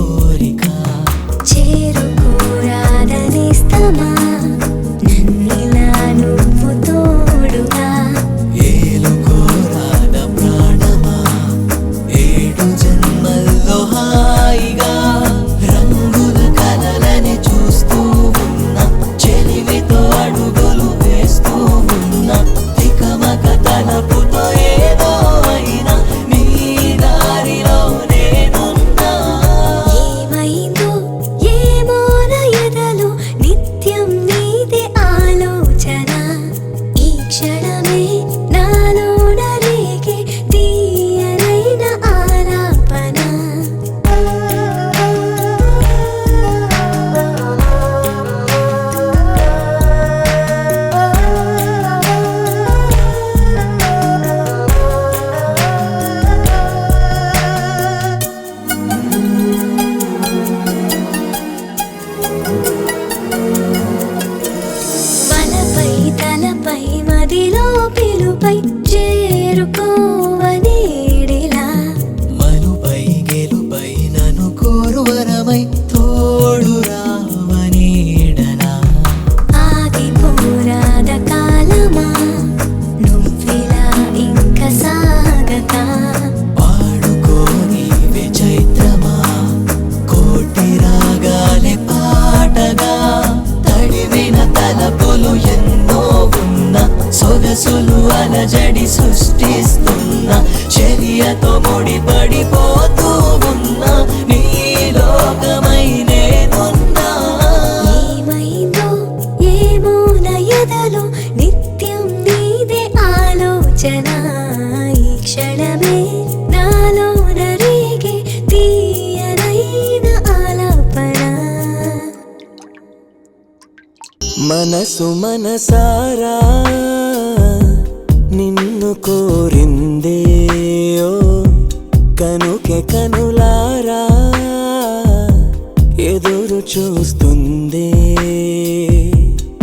కోరిక చేరుకోరాదనిస్తమా నన్నిలా నువ్వు తోడుగా ఏలుకోరాద ప్రాణమా ఏడు జన్మల్లో హాయిగా రంగుల కలలని చూస్తూ ఉన్న చెలిమితో అడుగులు వేస్తూ ఉన్న తికమక తలపుతో ఏదో అయినా నీ దారిలో నేనున్నా ఏమైందో ఏమో నా ఎదలో నిత్యం నీదే ఆలోచన ఈ క్షణమే నాలోన రేగే తీయనైన ఆలాపన వలపై తలపై మదిలో పిలుపై చేరుకోవనేడిలా మనుపై గెలుపై నన్ను కోరువరమై తోడు రావనీడలా ఆగిపోరాద కాలమా నువ్విలా ఇంక సాగక పాడుకోనివే చైత్రమా కోటి రాగాలే పాటగా తడివిన తలపులు ఎన్నో ఉన్న సొగసులు అలజడి సృష్టిస్తున్న చర్యతో ముడిపడిపోతూ ఉన్న నీ లోకమై నేనున్నా ఏమైందో ఏమో నా ఎదలో నిత్యం నీదే ఆలోచన ఈ క్షణమే నాలోన రేగే తీయనైన ఆలాపన మనసు మనసారా నిన్ను కోరిందే ఓ కనుకే కనులారా ఎదురు చూస్తుందే